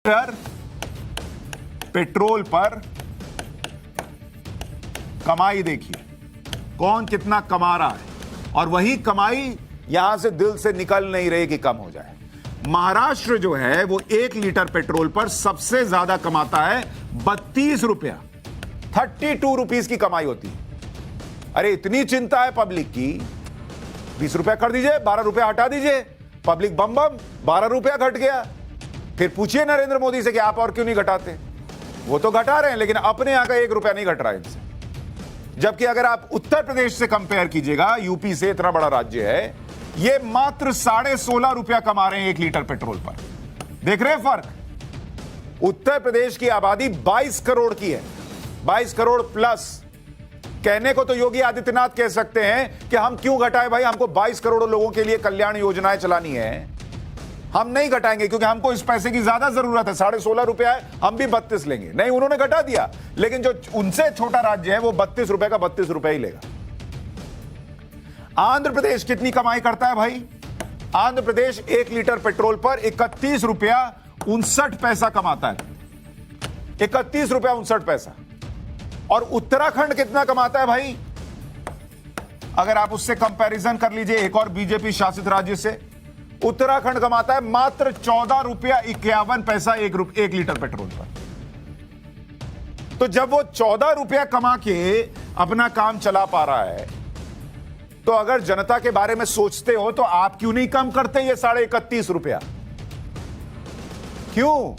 Litre petrol पर कमाई देखिए, कौन कितना कमा रहा है, और वही कमाई यहां से दिल से निकल नहीं रही कि कम हो जाए। महाराष्ट्र जो है वो 1 लीटर पेट्रोल पर सबसे ज्यादा कमाता है, 32 रुपया, 32 रुपीज की कमाई होती है। अरे इतनी चिंता है पब्लिक की, 20 रुपया कर दीजिए, 12 रुपया हटा दीजिए, पब्लिक बम बम 12 रुपया घट गया। फिर पूछिए नरेंद्र मोदी से कि आप और क्यों नहीं घटाते। वो तो घटा रहे हैं, लेकिन अपने यहां का 1 रुपया नहीं घट रहा है इनसे। जबकि अगर आप उत्तर प्रदेश से कंपेयर कीजिएगा, यूपी से, इतना बड़ा राज्य है, ये मात्र 16.5 रुपया कमा रहे हैं 1 लीटर पेट्रोल पर। देख रहे हैं फर्क। उत्तर प्रदेश की आबादी 22 करोड़ की है, 22 करोड़ प्लस। कहने को तो योगी आदित्यनाथ कह सकते हैं कि हम क्यों घटाएं भाई, हमको 22 करोड़ लोगों के लिए कल्याण योजनाएं चलानी है, हम नहीं घटाएंगे क्योंकि हमको इस पैसे की ज्यादा जरूरत है। 16.5 रुपया है, हम भी 32 लेंगे। नहीं, उन्होंने घटा दिया, लेकिन जो उनसे छोटा राज्य है वो 32 रुपए का 32 रुपए ही लेगा। आंध्र प्रदेश कितनी कमाई करता है भाई? आंध्र प्रदेश 1 लीटर पेट्रोल पर 31 रुपया 59 पैसा कमाता है, 31 रुपया 59 पैसा। और उत्तराखंड कितना कमाता है भाई? अगर आप उससे कंपैरिजन कर लीजिए एक और बीजेपी शासित राज्य से, उत्तराखंड कमाता है मात्र 14 रुपया 51 पैसा 1 लीटर पेट्रोल पर। तो जब वो 14 रुपया कमा के अपना काम चला पा रहा है, तो अगर जनता के बारे में सोचते हो तो आप क्यों नहीं कम करते ये 31.5 रुपया? क्यों?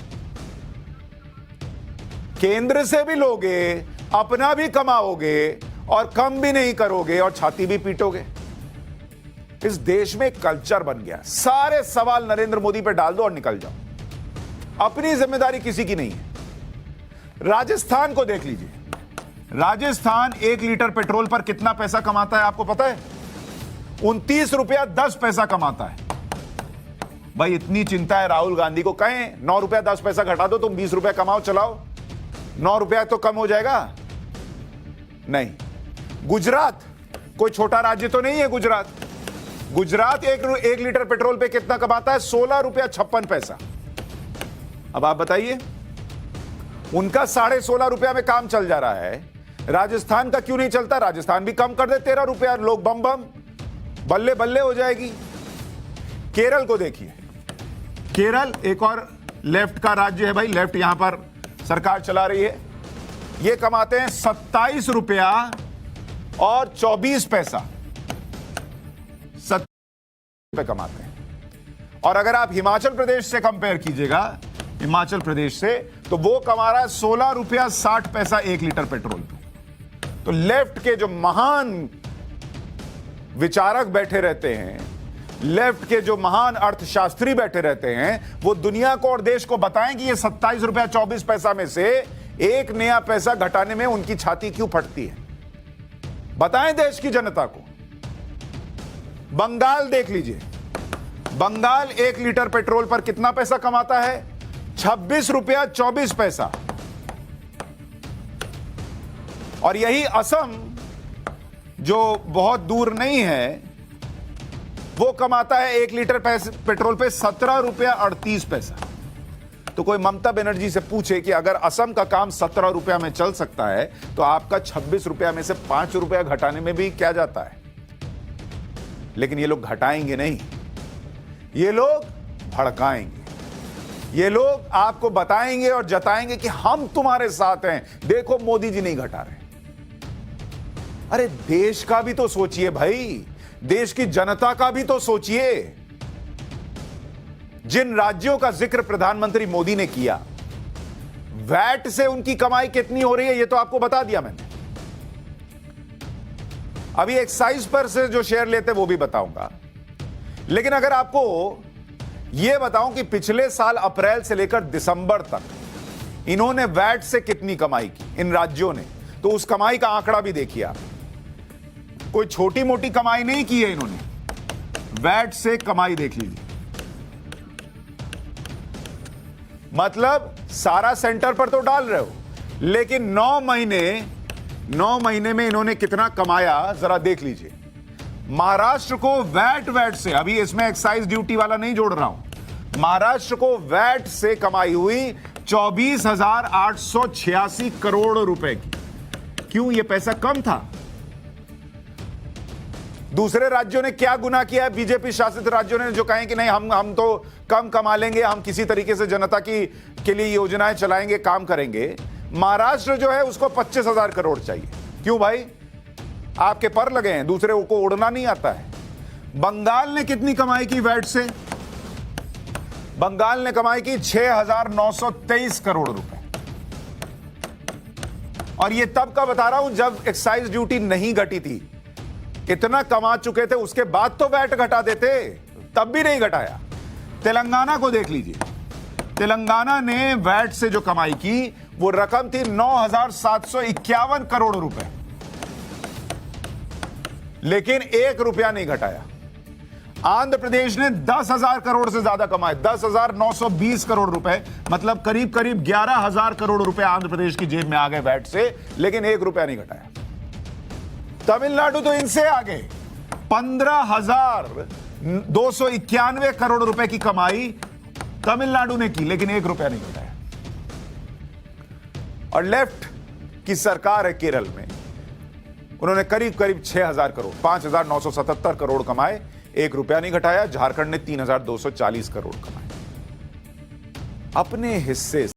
केंद्र से भी लोगे, अपना भी कमाओगे और कम भी नहीं करोगे और छाती भी पीटोगे। इस देश में कल्चर बन गया, सारे सवाल नरेंद्र मोदी पे डाल दो और निकल जाओ, अपनी जिम्मेदारी किसी की नहीं है। राजस्थान को देख लीजिए, राजस्थान 1 लीटर पेट्रोल पर कितना पैसा कमाता है आपको पता है? 29 रुपया 10 पैसा कमाता है। भाई इतनी चिंता है राहुल गांधी को, कहें 9 रुपया 10 पैसा घटा दो, तुम 20 रुपया कमाओ, चलाओ, 9 रुपया तो कम हो जाएगा। नहीं। गुजरात कोई छोटा राज्य तो नहीं है। गुजरात 1 लीटर पेट्रोल पे कितना कमाता है? 16 रुपया 56 पैसा। अब आप बताइए, उनका 16.5 रुपया में काम चल जा रहा है, राजस्थान का क्यों नहीं चलता? राजस्थान भी कम कर दे, 13 रुपया, लोग बम बम, बल्ले बल्ले हो जाएगी। केरल को देखिए, केरल एक और लेफ्ट का राज्य है भाई, लेफ्ट यहां पर सरकार चला रही है। ये कमाते हैं 27 रुपया और 24 पैसा, 27 रुपये कमाते हैं। और अगर आप हिमाचल प्रदेश से कंपेयर कीजिएगा, हिमाचल प्रदेश से, तो वो कमा रहा है 16 रुपया 60 पैसा 1 लीटर पेट्रोल पे। तो लेफ्ट के जो महान विचारक बैठे रहते हैं, लेफ्ट के जो महान अर्थशास्त्री बैठे रहते हैं, वो दुनिया को और देश को बताएं कि ये 27 रुपया 24 पैसा में से 1 नया पैसा घटाने में उनकी छाती क्यों फटती है। बताएं देश की जनता को। बंगाल देख लीजिए, बंगाल 1 लीटर पेट्रोल पर कितना पैसा कमाता है? 26 रुपया 24 पैसा। और यही असम, जो बहुत दूर नहीं है, वो कमाता है 1 लीटर पेट्रोल पे 17 रुपया 38 पैसा। तो कोई ममता बनर्जी से पूछे कि अगर असम का काम 17 रुपया में चल सकता है, तो आपका 26 रुपया में से 5 रुपया घटाने में भी क्या जाता है? लेकिन ये लोग घटाएंगे नहीं, ये लोग भड़काएंगे, ये लोग आपको बताएंगे और जताएंगे कि हम तुम्हारे साथ हैं, देखो मोदी जी नहीं घटा रहे। अरे देश का भी तो सोचिए भाई, देश की जनता का भी तो सोचिए। जिन राज्यों का जिक्र प्रधानमंत्री मोदी ने किया, वैट से उनकी कमाई कितनी हो रही है ये तो आपको बता दिया मैंने। अभी एक्साइज पर से जो शेयर लेते वो भी बताऊंगा। लेकिन अगर आपको यह बताऊं कि पिछले साल अप्रैल से लेकर दिसंबर तक इन्होंने वैट से कितनी कमाई की इन राज्यों ने, तो उस कमाई का आंकड़ा भी देखिए आप। कोई छोटी मोटी कमाई नहीं की है इन्होंने, वैट से कमाई देख लीजिए। मतलब सारा सेंटर पर तो डाल रहे हो, लेकिन 9 महीने में इन्होंने कितना कमाया जरा देख लीजिए। महाराष्ट्र को वैट से, अभी इसमें एक्साइज ड्यूटी वाला नहीं जोड़ रहा हूं, महाराष्ट्र को वैट से कमाई हुई 24,886 करोड़ रुपए की। क्यों? यह पैसा कम था। दूसरे राज्यों ने क्या गुनाह किया है? बीजेपी शासित राज्यों ने जो कहें कि नहीं हम तो कम कमा लेंगे, हम किसी तरीके से जनता के लिए योजनाएं चलाएंगे, काम करेंगे। महाराष्ट्र जो है उसको 25,000 करोड़ चाहिए। क्यों भाई? आपके पर लगे हैं, दूसरे को उड़ना नहीं आता है। बंगाल ने कितनी कमाई की वैट से? बंगाल ने कमाई की 6,923 करोड़ रुपए। और ये तब का बता रहा हूं जब एक्साइज ड्यूटी नहीं घटी थी। इतना कमा चुके थे, उसके बाद तो वैट घटा देते, तब भी नहीं घटाया। तेलंगाना को देख लीजिए, तेलंगाना ने वैट से जो कमाई की वो रकम थी 9,751 करोड़ रुपए, लेकिन 1 रुपया नहीं घटाया। आंध्र प्रदेश ने 10,000 करोड़ से ज्यादा कमाए, 10,920 करोड़ रुपए, मतलब करीब करीब 11,000 करोड़ रुपए आंध्र प्रदेश की जेब में आ गए वैट से, लेकिन 1 रुपया नहीं घटाया। तमिलनाडु तो इनसे आगे 15,291 करोड़ रुपए की कमाई तमिलनाडु ने की, लेकिन 1 रुपया नहीं घटाया। और लेफ्ट की सरकार है केरल में, उन्होंने करीब करीब 6,000 करोड़, 5,977 करोड़ कमाए, 1 रुपया नहीं घटाया। झारखंड ने 3,240 करोड़ कमाए। अपने हिस्से